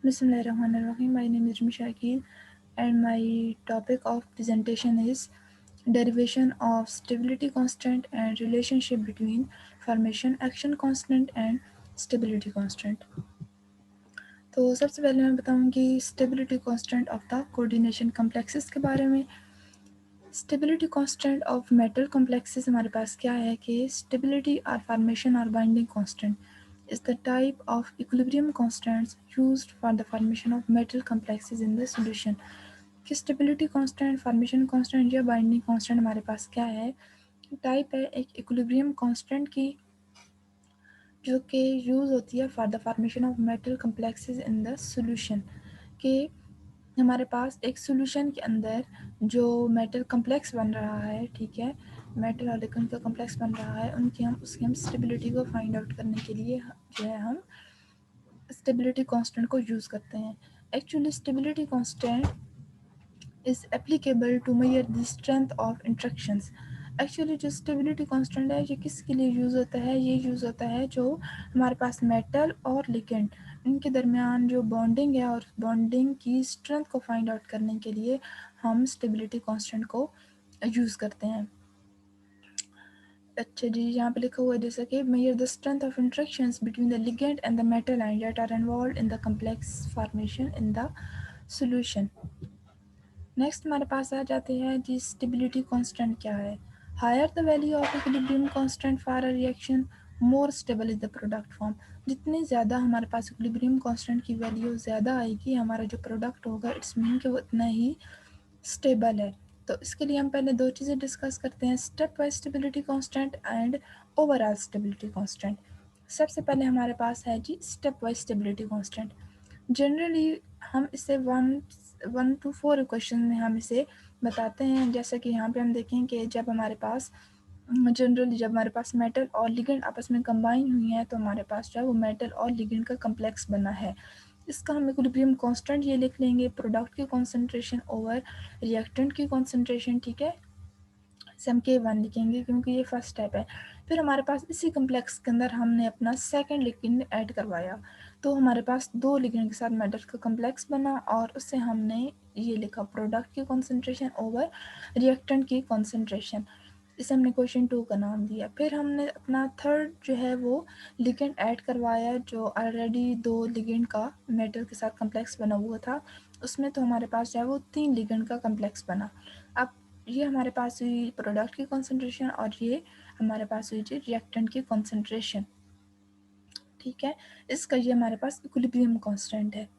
Bismillahirrahmanirrahim. My name is Rumi Shakil and my topic of presentation is derivation of stability constant and relationship between formation action constant and stability constant. तो सबसे पहले मैं बताऊंगी stability constant of the coordination complexes के बारे में। Stability constant of metal complexes हमारे पास क्या है कि स्टेबिलिटी और फॉर्मेशन और binding constant is the type of equilibrium constants used for the formation of metal complexes in the solution। कि stability constant, formation constant या binding constant हमारे पास क्या है, टाइप है एक equilibrium constant की जो कि यूज़ होती है for the formation of metal complexes in the solution। कि हमारे पास एक सोल्यूशन के अंदर जो मेटल कम्प्लेक्स बन रहा है, ठीक है, मेटल और लिक्विड का कम्प्लेक्स बन रहा है, उसकी हम स्टेबिलिटी को फाइंड आउट करने के लिए जो है हम स्टेबिलिटी कांस्टेंट को यूज़ करते हैं। Actually stability constant is applicable to measure the strength of interactions. Actually जो स्टेबिलिटी कांस्टेंट है ये किसके लिए यूज़ होता है, ये यूज़ होता है जो हमारे पास मेटल और लिगेंड इनके दरमियान जो बॉन्डिंग है और बॉन्डिंग की स्ट्रेंथ को फाइंड आउट करने के लिए हम स्टेबिलिटी कांस्टेंट को यूज़ करते हैं। अच्छा जी, यहाँ पे लिखा हुआ है जैसा कि measure the strength of interactions between the ligand and the metal ion that are involved in the complex formation in the solution. Next हमारे पास आ जाते हैं जी स्टेबिलिटी कांस्टेंट क्या है। Higher the value of equilibrium constant for a reaction more stable is the product form. जितनी ज़्यादा हमारे पास इक्विलिब्रियम कांस्टेंट की वैल्यू ज़्यादा आएगी, हमारा जो प्रोडक्ट होगा इट्स मीन कि वो उतना ही स्टेबल है। तो इसके लिए हम पहले दो चीज़ें डिस्कस करते हैं, step wise stability constant and overall stability constant. सबसे पहले हमारे पास है जी step wise stability constant. Generally हम इसे 1 to 4 इक्वेशन में हम इसे बताते हैं। जैसा कि यहाँ पे हम देखें कि जब हमारे पास जनरली जब हमारे पास मेटल और लिगेंड आपस में कंबाइन हुई हैं तो हमारे पास जो है वो मेटल और लिगेंड का कम्प्लेक्स बना है। इसका हम इक्विलिब्रियम कांस्टेंट ये लिख लेंगे, प्रोडक्ट की कॉन्सेंट्रेशन ओवर रिएक्टेंट की कॉन्सेंट्रेशन, ठीक है, इसे हम K1 लिखेंगे क्योंकि ये फर्स्ट स्टेप है। फिर हमारे पास इसी कम्प्लेक्स के अंदर हमने अपना सेकंड लिगेंड ऐड करवाया, तो हमारे पास दो लिगेंड के साथ मेटल का कम्प्लेक्स बना और उससे हमने ये लिखा प्रोडक्ट की कॉन्सेंट्रेशन ओवर रिएक्टेंट की कॉन्सेंट्रेशन। इसे हमने क्वेश्चन 2 का नाम दिया। फिर हमने अपना थर्ड जो है वो लिगेंड ऐड करवाया जो ऑलरेडी दो लिगेंड का मेटल के साथ कम्प्लेक्स बना हुआ था, उसमें तो हमारे पास जो है वो 3 लिगेंड का कम्प्लेक्स बना। अब ये हमारे पास हुई प्रोडक्ट की कॉन्सेंट्रेशन और ये हमारे पास हुई जी रिएक्टेंट की कॉन्सेंट्रेशन, ठीक है। इसका ये हमारे पास इक्विलिब्रियम कांस्टेंट है।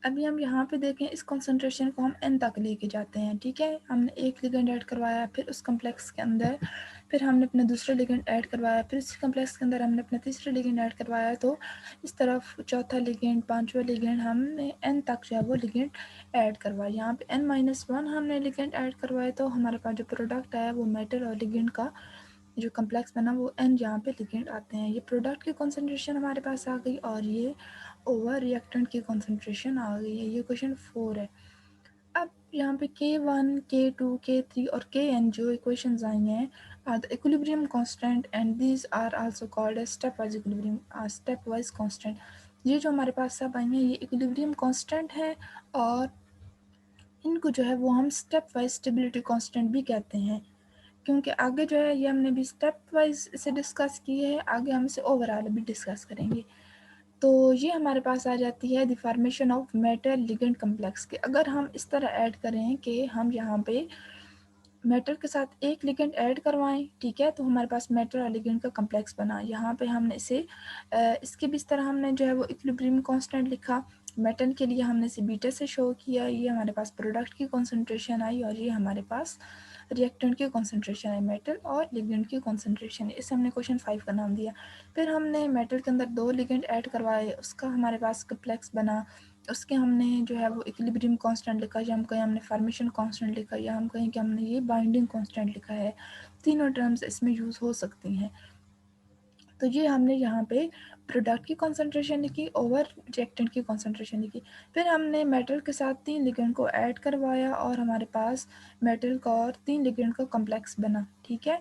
अभी हम यहाँ पे देखें इस कॉन्सेंट्रेशन को हम n तक लेके जाते हैं, ठीक है। हमने एक लिगेंड ऐड करवाया, फिर उस कम्प्लेक्स के अंदर फिर हमने अपना दूसरा लिगेंड ऐड करवाया, फिर इस कम्प्लेक्स के अंदर हमने अपना तीसरा लिगेंड ऐड करवाया, तो इस तरफ चौथा लिगेंड, पांचवा लिगेंड, हमने n तक जो है वो लिगेंड ऐड करवाया। यहाँ पे n-1 हमने लिगेंड ऐड करवाए तो हमारे पास जो प्रोडक्ट है वो मेटल और लिगेंड का जो कम्प्लेक्स बना वो n यहाँ पे लिगेंड आते हैं। ये प्रोडक्ट की कॉन्सेंट्रेशन हमारे पास आ गई और ये ओवर रिएक्टेंट की कॉन्सेंट्रेशन आ गई है। ये क्वेश्चन 4 है। अब यहाँ पे K1, K2, K3 और Kn जो इक्वेशंस आई हैं are the equilibrium constant and these are also called as step wise equilibrium step wise constant. ये जो हमारे पास सब आई हैं ये इक्विलिब्रियम कांस्टेंट है और इनको जो है वो हम स्टेप वाइज स्टेबिलिटी कांस्टेंट भी कहते हैं, क्योंकि आगे जो है ये हमने भी स्टेप वाइज इसे डिस्कस की है, आगे हम इसे ओवरऑल भी डिस्कस करेंगे। तो ये हमारे पास आ जाती है the formation of metal ligand complex के। अगर हम इस तरह ऐड करें कि हम यहाँ पे मेटल के साथ एक लिगेंड ऐड करवाएं, ठीक है, तो हमारे पास मेटल और लिगेंड का कम्प्लेक्स बना। यहाँ पे हमने इसे इसके भी इस तरह हमने जो है वो इक्विलिब्रियम कांस्टेंट लिखा। मेटल के लिए हमने इसे बीटा से शो किया, ये हमारे पास प्रोडक्ट की कॉन्सेंट्रेशन आई और ये हमारे पास रिएक्टेंट की कॉन्सेंट्रेशन है, मेटल और लिगेंड की कॉन्सेंट्रेशन है। इसे हमने क्वेश्चन 5 का नाम दिया। फिर हमने मेटल के अंदर दो लिगेंड ऐड करवाए, उसका हमारे पास कम्प्लेक्स बना, उसके हमने जो है वो इक्विलिब्रियम कांस्टेंट लिखा, या हम कहें हमने फॉर्मेशन कांस्टेंट लिखा, या हम कहें कि हमने ये बाइंडिंग कांस्टेंट लिखा है। तीनों टर्म्स इसमें यूज़ हो सकती हैं। तो ये हमने यहाँ पे प्रोडक्ट की कॉन्सेंट्रेशन लिखी, ओवर रिएक्टेंट की कॉन्सेंट्रेशन लिखी। फिर हमने मेटल के साथ 3 लिगेंड को ऐड करवाया और हमारे पास मेटल का और 3 लिगेंड का कम्प्लेक्स बना, ठीक है।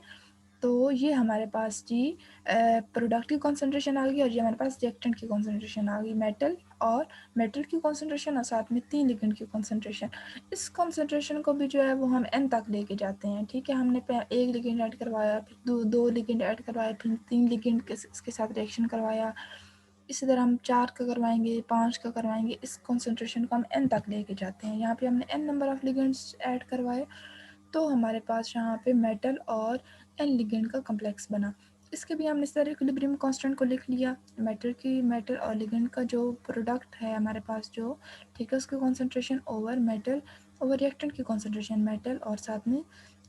तो ये हमारे पास जी प्रोडक्ट की कॉन्सेंट्रेशन आ गई और ये हमारे पास रिएक्टेंट की कॉन्सेंट्रेशन आ गई, मेटल की कॉन्सेंट्रेशन और साथ में 3 लिगेंड की कॉन्सेंट्रेशन। इस कॉन्सेंट्रेशन को भी जो है वो हम n तक लेके जाते हैं, ठीक है। हमने एक लिगेंड ऐड करवाया, फिर दो लिगेंड ऐड करवाया, फिर 3 लिगेंड के साथ रिएक्शन करवाया, इसी तरह हम 4 का करवाएंगे, 5 का करवाएंगे। इस कॉन्सेंट्रेशन को हम n तक लेके जाते हैं। यहाँ पे हमने n number of ligands add करवाए, तो हमारे पास यहाँ पे मेटल और n लिगेंड का कम्प्लेक्स बना। इसके भी हमने इस तरह इक्विलिब्रियम कांस्टेंट को लिख लिया। मेटल और लिगेंड का जो प्रोडक्ट है हमारे पास जो, ठीक है, उसकी concentration over metal over reactant की कॉन्सेंट्रेशन मेटल और साथ में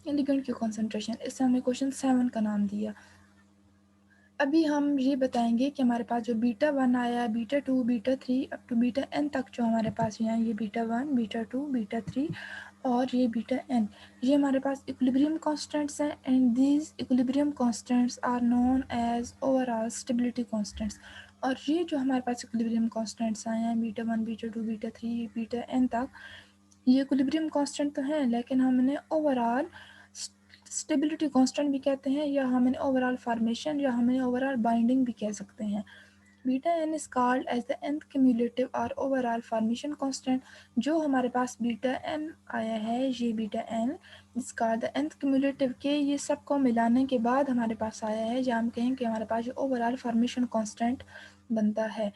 लिगेंड की कॉन्सेंट्रेशन। इससे हमने क्वेश्चन 7 का नाम दिया। अभी हम ये बताएंगे कि हमारे पास जो बीटा 1 आया, beta 2, beta 3 up to beta n तक जो हमारे पास यहाँ ये बीटा 1, बीटा 2, बीटा 3 और ये बीटा n, ये हमारे पास इक्विलिब्रियम कांस्टेंट्स हैं and these equilibrium constants are known as overall stability constants. और ये जो हमारे पास इक्विलिब्रियम कांस्टेंट्स आए हैं beta 1, beta 2, beta 3, beta n तक, ये इक्विलिब्रियम कांस्टेंट तो हैं, लेकिन हमने ओवरऑल स्टेबिलिटी कांस्टेंट भी कहते हैं, या हमने ओवरऑल फॉर्मेशन या हमने ओवरऑल बाइंडिंग भी कह सकते हैं। Beta n is called as the nth cumulative और ओवरऑल फॉर्मेशन कांस्टेंट। जो हमारे पास बीटा एन आया है, ये beta n is called the nth cumulative के ये सबको मिलाने के बाद हमारे पास आया है, जहाँ हम कहें कि हमारे पास ओवरऑल फॉर्मेशन कांस्टेंट बनता है।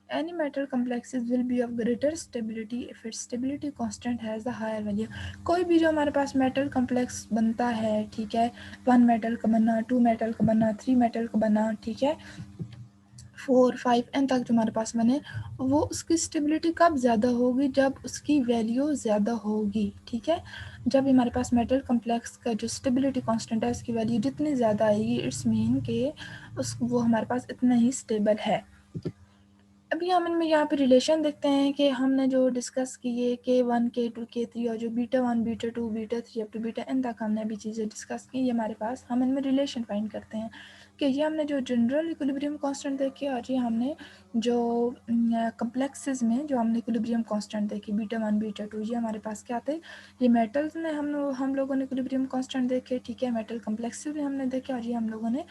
Any metal complexes will be of greater stability if its stability constant has the higher value। कोई भी जो हमारे पास मेटल कम्प्लेक्स बनता है, ठीक है, 1 मेटल का बना, 2 मेटल का बना, 3 मेटल का बना, ठीक है, 4, 5 n तक जो हमारे पास बने, वो उसकी स्टेबिलिटी कब ज़्यादा होगी, जब उसकी वैल्यू ज़्यादा होगी, ठीक है। जब हमारे पास मेटल कम्प्लेक्स का जो स्टेबिलिटी कांस्टेंट है उसकी वैल्यू जितनी ज़्यादा आएगी, इट्स मीन कि वो हमारे पास इतना ही स्टेबल है। अभी हम इनमें यहाँ पे रिलेशन देखते हैं कि हमने जो डिस्कस किए K1, K2, K3 और जो beta 1, beta 2, beta 3 up to beta n तक हमने अभी चीज़ें डिस्कस की, ये हमारे पास हम इनमें रिलेशन फाइंड करते हैं कि ये हमने जो जनरल इक्विलिब्रियम कांस्टेंट देखे और ये हमने जो कम्प्लेक्सेस में जो हमने इक्विलिब्रियम कांस्टेंट देखे बीटा 1, बीटा 2, ये हमारे पास क्या थे, ये मेटल्स में हम लोगों ने इक्विलिब्रियम कांस्टेंट देखे, ठीक है, मेटल कम्प्लेक्सेस भी हमने देखे और ये हम लोगों ने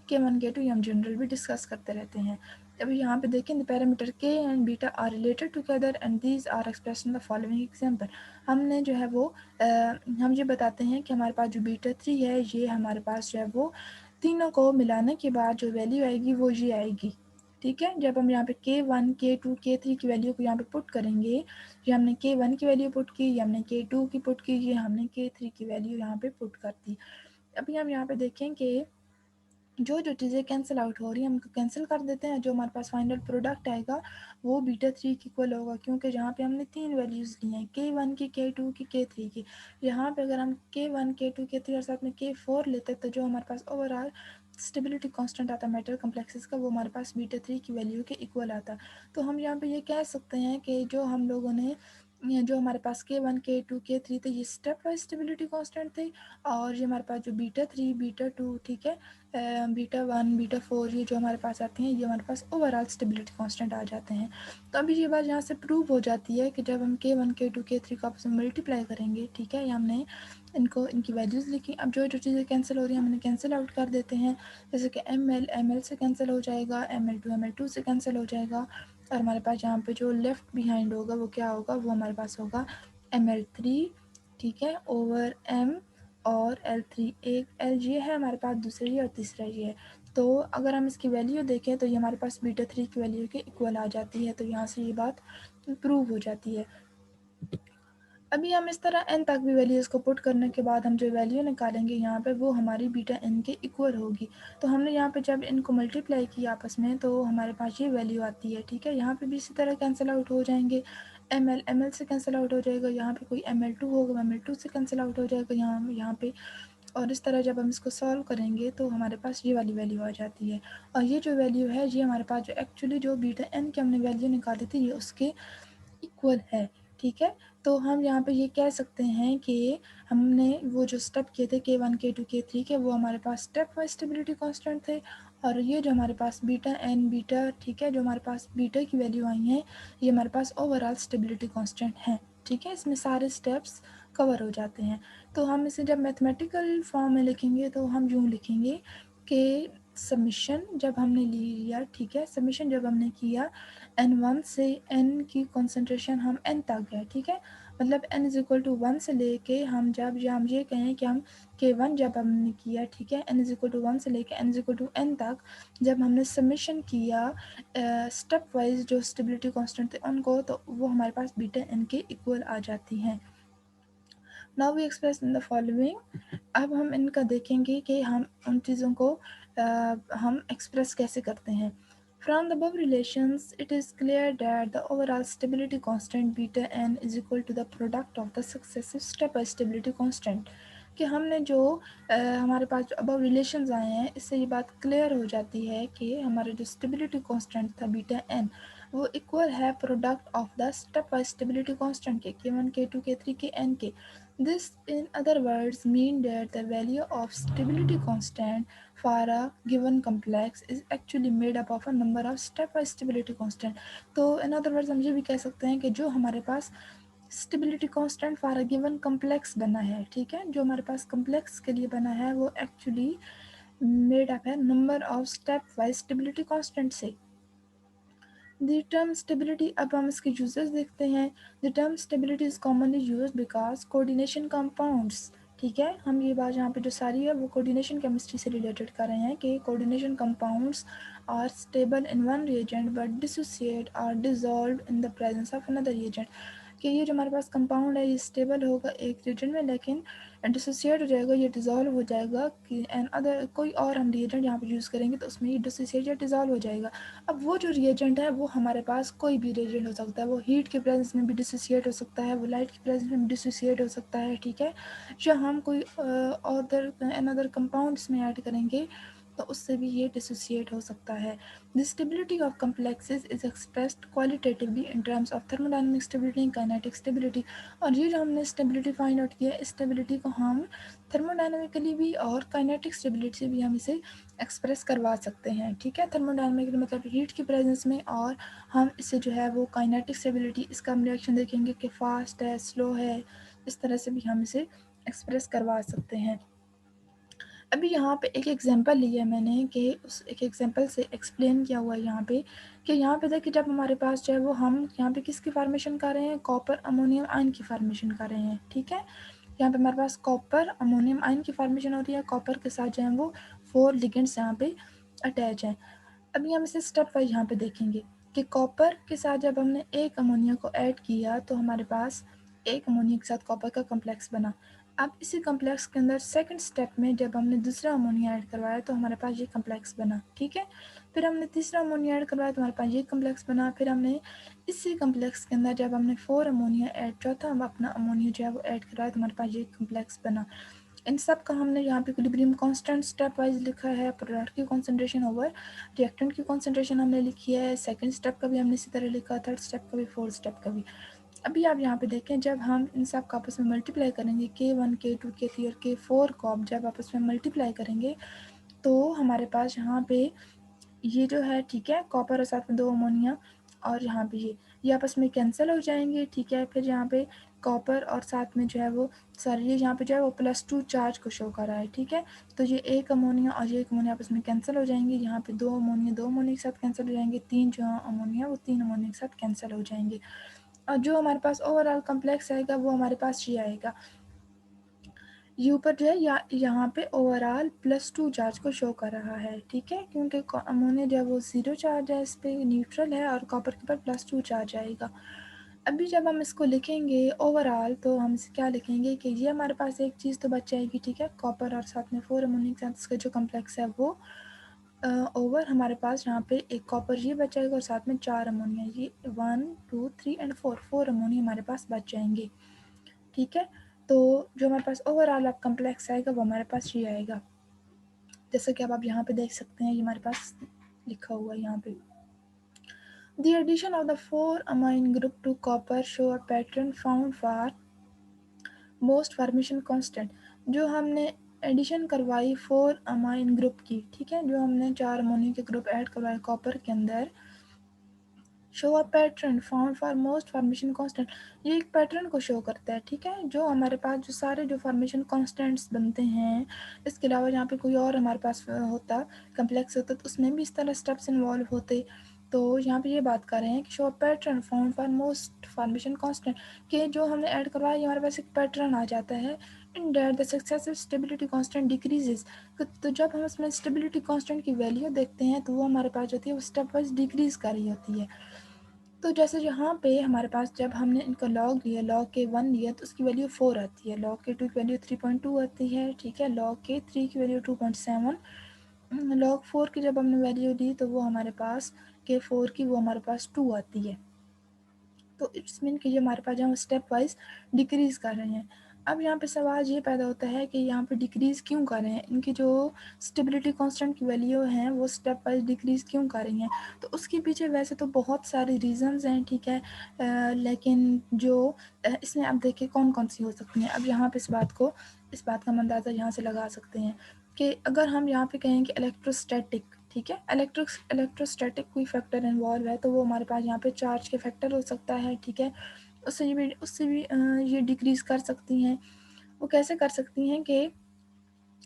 K1, K2 ये हम जनरल भी डिस्कस करते रहते हैं। अभी यहाँ पे देखें the parameter k and beta are related together and these are expressed in the following example. हमने जो है वो हम ये बताते हैं कि हमारे पास जो बीटा 3 है, ये हमारे पास जो है वो तीनों को मिलाने के बाद जो वैल्यू आएगी वो ये आएगी, ठीक है। जब हम यहाँ पे K1, K2, K3 की वैल्यू को यहाँ पे पुट करेंगे, ये हमने K1 की वैल्यू पुट की, ये हमने K2 की पुट की, ये हमने K3 की वैल्यू यहाँ पे पुट कर दी। अभी हम यहाँ पे देखें कि जो चीज़ें कैंसिल आउट हो रही हैं उनको कैंसिल कर देते हैं, जो हमारे पास फाइनल प्रोडक्ट आएगा वो बीटा 3 की इक्वल होगा, क्योंकि जहाँ पे हमने 3 वैल्यूज़ ली हैं, K1 की, K2 की, K3 की। यहाँ पे अगर हम K1, K2, K3 और साथ में K4 लेते तो जो हमारे पास ओवरऑल स्टेबिलिटी कांस्टेंट आता मेटल कम्प्लेक्सेस का, वो हमारे पास बीटा 3 की वैल्यू के इक्वल आता। तो हम यहाँ पे ये कह सकते हैं कि जो हम लोगों ने जो हमारे पास K1, K2, K3 थे, ये स्टेप वाइज स्टेबिलिटी कांस्टेंट थे, और ये हमारे पास जो बीटा 3, बीटा 2, ठीक है, बीटा 1, बीटा 4, ये जो हमारे पास आते हैं, ये हमारे पास ओवरऑल स्टेबिलिटी कांस्टेंट आ जाते हैं। तो अभी ये बात यहाँ से प्रूव हो जाती है कि जब हम K1, K2, K3 को आपस में मल्टीप्लाई करेंगे, ठीक है, या हमने इनकी वैल्यूज़ लिखी, अब जो चीज़ें कैंसिल हो रही हैं हम इन्हें कैंसिल आउट कर देते हैं, जैसे कि एम एल से कैंसिल हो जाएगा, एम एल टू से कैंसिल हो जाएगा, और हमारे पास यहाँ पे जो लेफ्ट बिहाइंड होगा वो क्या होगा, वो हमारे पास होगा Ml3, ठीक है, ओवर M और L3। एक L ये है हमारे पास, दूसरा ये और तीसरा ये है। तो अगर हम इसकी वैल्यू देखें तो ये हमारे पास बीटा 3 की वैल्यू के इक्वल आ जाती है, तो यहाँ से ये बात प्रूव हो जाती है। अभी हम इस तरह n तक भी वैल्यूज़ को पुट करने के बाद हम जो वैल्यू निकालेंगे यहाँ पे, वो हमारी बीटा n के इक्वल होगी। तो हमने यहाँ पे जब इनको मल्टीप्लाई किया आपस में तो हमारे पास ये वैल्यू आती है, ठीक है। यहाँ पे भी इसी तरह कैंसिल आउट हो जाएंगे, एम एल से कैंसिल आउट हो जाएगा, यहाँ पे कोई Ml2 होगा, Ml2 से कैंसिल आउट हो जाएगा यहाँ पे, और इस तरह जब हम इसको सॉल्व करेंगे तो हमारे पास ये वाली वैल्यू आ जाती है। और ये जो वैल्यू है ये हमारे पास जो एक्चुअली जो बीटा n की हमने वैल्यू निकाली थी, ये उसके इक्वल है, ठीक है। तो हम यहाँ पे ये कह सकते हैं कि हमने वो जो स्टेप किए थे K1, K2, K3 के, वो हमारे पास स्टेप वाइज स्टेबिलिटी कांस्टेंट थे, और ये जो हमारे पास बीटा एन बीटा, ठीक है, जो हमारे पास बीटा की वैल्यू आई हैं, ये हमारे पास ओवरऑल स्टेबिलिटी कांस्टेंट हैं, ठीक है। इसमें सारे स्टेप्स कवर हो जाते हैं। तो हम इसे जब मैथमेटिकल फॉर्म में लिखेंगे तो हम यूँ लिखेंगे कि समीशन जब हमने लिया, ठीक है, समीशन जब हमने किया n1 से n की कॉन्सेंट्रेशन हम n तक गए, ठीक है, मतलब n इज इक्वल टू 1 से लेके हम जब हम ये कहें कि हम k1 जब हमने किया, ठीक है, n इज इक्वल टू 1 से लेके n is equal to n तक जब हमने समीशन किया स्टेप वाइज जो स्टेबिलिटी कांस्टेंट थे उनको, तो वो हमारे पास बीटा n के इक्वल आ जाती हैं। Now we express in the following, अब हम इनका देखेंगे कि हम उन चीज़ों को हम एक्सप्रेस कैसे करते हैं। From the above relations, it is clear that the overall stability constant beta n is equal to the product of the successive stepwise stability constant। कि हमने जो हमारे पास जो above relations आए हैं, इससे ये बात क्लियर हो जाती है कि हमारा जो stability constant था बीटा n वो इक्वल है product of the step wise stability constant के k1 k2 k3 के n के। This in other words mean that the value of stability constant for a given complex is actually made up of a number of stepwise stability constant। तो in other words हम ये भी कह सकते हैं कि जो हमारे पास stability constant for a given complex बना है, ठीक है, जो हमारे पास कम्प्लेक्स के लिए बना है वो एक्चुअली मेड अप है number of step wise stability constant से। The term stability, अब हम इसके यूजेस देखते हैं। The term stability is commonly used because coordination compounds, ठीक है, हम ये बात यहाँ पे जो सारी है वो कोऑर्डिनेशन केमिस्ट्री से रिलेटेड कर रहे हैं कि coordination compounds are stable in one reagent but dissociate और dissolve in the presence of another reagent. कि ये जो हमारे पास कंपाउंड है ये स्टेबल होगा एक रिएजेंट में, लेकिन डिसोसिएट हो जाएगा, ये डिजॉल्व हो जाएगा कि एंड अदर कोई और हम रिएजेंट यहाँ पे यूज़ करेंगे तो उसमें ये डिसोसिएट या डिजॉल्व हो जाएगा। अब वो जो रिएजेंट है वो हमारे पास कोई भी रिएजेंट हो सकता है, वो हीट के प्रेजेंस में भी डिसोसिएट हो सकता है, वो लाइट के प्रेजेंस में भी डिसोसिएट हो सकता है, ठीक है, या हम कोई अदर अनदर कंपाउंड्स में ऐड करेंगे तो उससे भी ये डिसोसिएट हो सकता है। The stability of complexes is expressed qualitatively in terms of thermodynamic stability and kinetic stability. और ये जो हमने स्टेबिलिटी फाइंड आउट किया, इस स्टेबिलिटी को हम थर्मोडायनामिकली भी और काइनेटिक स्टेबिलिटी से भी हम इसे एक्सप्रेस करवा सकते हैं, ठीक है, थर्मोडायनामिकली मतलब हीट की प्रेजेंस में, और हम इसे जो है वो काइनेटिक स्टेबिलिटी, इसका हम रिएक्शन देखेंगे कि फास्ट है, स्लो है, इस तरह से भी हम इसे एक्सप्रेस करवा सकते हैं। अभी यहाँ पे एक एग्जांपल लिया है मैंने कि उस एक एग्जांपल से एक्सप्लेन किया हुआ है यहाँ पे कि यहाँ पे देखिए जब हमारे पास जो है वो हम यहाँ पे किसकी फार्मेशन कर रहे हैं, कॉपर अमोनियम आयन की फार्मेशन कर रहे हैं, ठीक है, यहाँ पे हमारे पास कॉपर अमोनियम आयन की फार्मेशन हो रही है, कॉपर के साथ जो है वो 4 लिगेंड्स यहाँ पे अटैच हैं। अभी हम इसे स्टेप वाइज यहाँ पे देखेंगे कि कॉपर के साथ जब हमने एक अमोनिया को ऐड किया तो हमारे पास एक अमोनिया के साथ कॉपर का कम्प्लेक्स बना। अब इसी कम्प्लेक्स के अंदर सेकंड स्टेप में जब हमने दूसरा अमोनिया ऐड करवाया तो हमारे पास ये कम्प्लेक्स बना, ठीक है, फिर हमने तीसरा अमोनिया ऐड करवाया तो हमारे पास ये कम्प्लेक्स बना, फिर हमने इसी कम्प्लेक्स के अंदर जब हमने 4 अमोनिया ऐड, चौथा हम अपना अमोनिया जो है वो ऐड करवाया तो हमारे पास ये कम्प्लेक्स बना। इन सब का हमने यहाँ पे इक्विलिब्रियम कांस्टेंट स्टेप वाइज लिखा है, प्रोडक्ट की कॉन्सेंट्रेशन ओवर रिएक्टेंट की कॉन्सेंट्रेशन हमने लिखी है, सेकंड स्टेप का भी हमने इसी तरह लिखा, थर्ड स्टेप का भी, फोर्थ स्टेप का भी। अभी आप यहाँ पे देखें जब हम इन सब का आपस में मल्टीप्लाई करेंगे k1 k2 k3 और k4 को आप जब आपस में मल्टीप्लाई करेंगे तो हमारे पास यहाँ पे ये जो है, ठीक है, कॉपर और साथ में 2 अमोनिया और यहाँ पे ये आपस में कैंसिल हो जाएंगे, ठीक है, फिर यहाँ पे कॉपर और साथ में जो है वो सॉरी ये यहाँ पे जो है वो +2 चार्ज को शो कर रहा है, ठीक है, तो ये एक अमोनिया और ये एक अमोनिया आपस में कैंसिल हो जाएंगे, यहाँ पे 2 अमोनिया के साथ कैंसिल हो जाएंगे, 3 जो अमोनिया वो 3 अमोनिया के साथ कैंसिल हो जाएंगे, और जो हमारे पास ओवरऑल कम्प्लेक्स आएगा वो हमारे पास ये आएगा, यू पर जो है यहाँ पे ओवरऑल +2 चार्ज को शो कर रहा है, ठीक है, क्योंकि अमोनिया जो है वो 0 चार्ज है, इस पर न्यूट्रल है, और कॉपर के ऊपर +2 चार्ज आएगा। अभी जब हम इसको लिखेंगे ओवरऑल तो हम इसे क्या लिखेंगे कि ये हमारे पास एक चीज़ तो बच जाएगी, ठीक है, कॉपर और साथ में 4 अमोनिया के साथ इसका जो कम्प्लेक्स है वो ओवर हमारे पास यहाँ पे एक कॉपर ये बच जाएगा और साथ में 4 अमोनिया, ये 1 2 3 एंड 4 अमोनिया हमारे पास बच जाएंगे, ठीक है, तो जो हमारे पास ओवरऑल अब कम्प्लेक्स आएगा वो हमारे पास ये आएगा, जैसा कि अब आप यहाँ पे देख सकते हैं ये हमारे पास लिखा हुआ है यहाँ पे। The addition of the 4 amine group to copper show a pattern found for most formation constant। जो हमने एडिशन करवाई 4 अमाइन ग्रुप की, ठीक है, जो हमने 4 अमोनिया के ग्रुप ऐड करवाए कॉपर के अंदर, show a pattern found for most formation constant, ये एक पैटर्न को शो करता है, ठीक है, जो हमारे पास जो सारे जो फॉर्मेशन कांस्टेंट्स बनते हैं, इसके अलावा यहाँ पे कोई और हमारे पास होता कम्प्लेक्स होता तो उसमें भी इस तरह स्टेप्स इन्वॉल्व होते। तो यहाँ पे ये बात कर रहे हैं कि show a pattern found for most formation constant, कि जो हमने ऐड करवाया ये हमारे पास एक पैटर्न आ जाता है in that the successive stability constant decreases. तो जब हम इसमें स्टेबिलिटी कांस्टेंट की वैल्यू देखते हैं तो वो हमारे पास जो होती है वो स्टेप वाइज डिक्रीज कर रही होती है। तो जैसे यहाँ पे हमारे पास जब हमने इनका लॉग लिया, लॉग के 1 लिया तो उसकी वैल्यू 4 आती है, लॉग के 2 की वैल्यू 3.2 आती है, ठीक है, लॉग के 3 की वैल्यू 2.7, लॉग 4 की जब हमने वैल्यू ली तो वो हमारे पास के 4 की वो हमारे पास 2 आती है। तो इट्स मीन कि ये हमारे पास जहाँ स्टेप वाइज डिक्रीज कर रहे हैं। अब यहाँ पे सवाल ये पैदा होता है कि यहाँ पे डिक्रीज क्यों कर रहे हैं, इनकी जो स्टेबिलिटी कांस्टेंट की वैल्यू हैं वो स्टेप वाइज डिक्रीज क्यों कर रही हैं। तो उसके पीछे वैसे तो बहुत सारे रीजंस हैं, ठीक है, लेकिन जो इसमें आप देखिए कौन कौन सी हो सकती हैं। अब यहाँ पे इस बात का हम अंदाज़ा यहाँ से लगा सकते हैं कि अगर हम यहाँ पे कहें कि इलेक्ट्रोस्टैटिक, ठीक है, इलेक्ट्रोस्टैटिक कोई फैक्टर इन्वॉल्व है तो वो हमारे पास यहाँ पे चार्ज के फैक्टर हो सकता है, ठीक है, उससे भी ये डिक्रीज़ कर सकती हैं। वो कैसे कर सकती हैं कि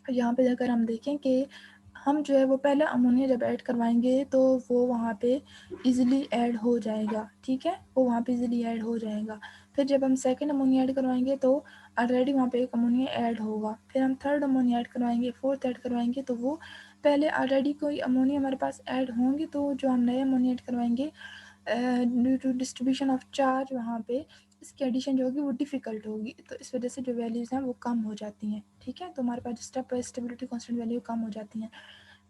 यहाँ पे अगर हम देखें कि हम जो है वो पहले अमोनिया जब ऐड करवाएंगे तो वो वहाँ पे इजीली ऐड हो जाएगा, ठीक है, वो वहाँ पे इजीली ऐड हो जाएगा। फिर जब हम सेकंड अमोनिया ऐड करवाएंगे तो ऑलरेडी वहाँ पे एक अमोनिया ऐड होगा। फिर हम थर्ड अमोनिया ऐड करवाएंगे, फोर्थ ऐड करवाएंगे तो वो पहले ऑलरेडी कोई अमोनिया हमारे पास ऐड होंगे, तो जो हम नए अमोनिया ऐड करवाएंगे due to distribution of charge वहाँ पे इसकी एडिशन जो होगी वो डिफ़िकल्ट होगी, तो इस वजह से जो वैल्यूज़ हैं वो कम हो जाती हैं, ठीक है, तो हमारे पास step by stability constant value कम हो जाती हैं।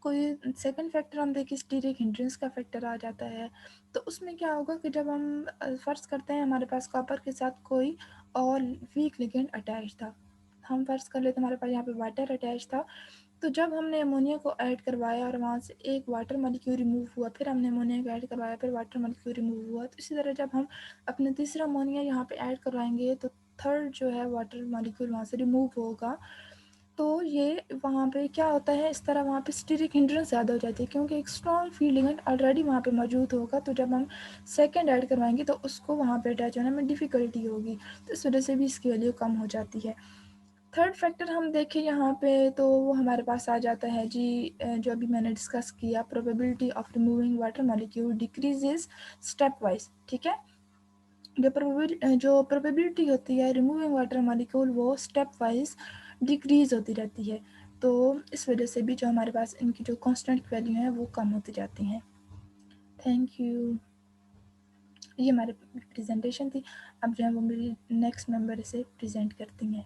कोई सेकंड फैक्टर हम देखें स्टीरिक हिंड्रेंस का फैक्टर आ जाता है, तो उसमें क्या होगा कि जब हम फ़र्ज़ करते हैं हमारे पास कॉपर के साथ कोई और वीक लिगेंड अटैच था, हम फ़र्ज़ कर लेते हमारे पास यहाँ पे वाटर अटैच था, तो जब हमने अमोनिया को ऐड करवाया और वहाँ से एक वाटर मॉलिक्यूल रिमूव हुआ, फिर हमने अमोनिया को ऐड करवाया, फिर वाटर मॉलिक्यूल रिमूव हुआ, तो इसी तरह जब हम अपने तीसरा अमोनिया यहाँ पे ऐड करवाएंगे तो थर्ड जो है वाटर मॉलिक्यूल वहाँ से रिमूव होगा। तो ये वहाँ पे क्या होता है, इस तरह वहाँ पे स्टीरिक हिंड्रेंस ज़्यादा हो जाती है क्योंकि एक स्ट्रॉन्ग फील्ड लिगेंड ऑलरेडी वहाँ पे मौजूद होगा, तो जब हम सेकंड ऐड करवाएंगे तो उसको वहाँ पे अटैच होने में डिफ़िकल्टी होगी, तो इस वजह से भी इसकी वैल्यू कम हो जाती है। थर्ड फैक्टर हम देखें यहाँ पे तो वो हमारे पास आ जाता है जी, जो अभी मैंने डिस्कस किया, probability of removing water molecule decreases step wise, ठीक है, जो प्रोबेबिलिटी होती है रिमूविंग वाटर मॉलिक्यूल वो स्टेप वाइज डिक्रीज होती रहती है, तो इस वजह से भी जो हमारे पास इनकी जो कांस्टेंट वैल्यू है वो कम होती जाती हैं। थैंक यू, ये हमारी प्रेजेंटेशन थी। अब जो है वो मेरी नेक्स्ट मेंबर इसे प्रेजेंट करती हैं।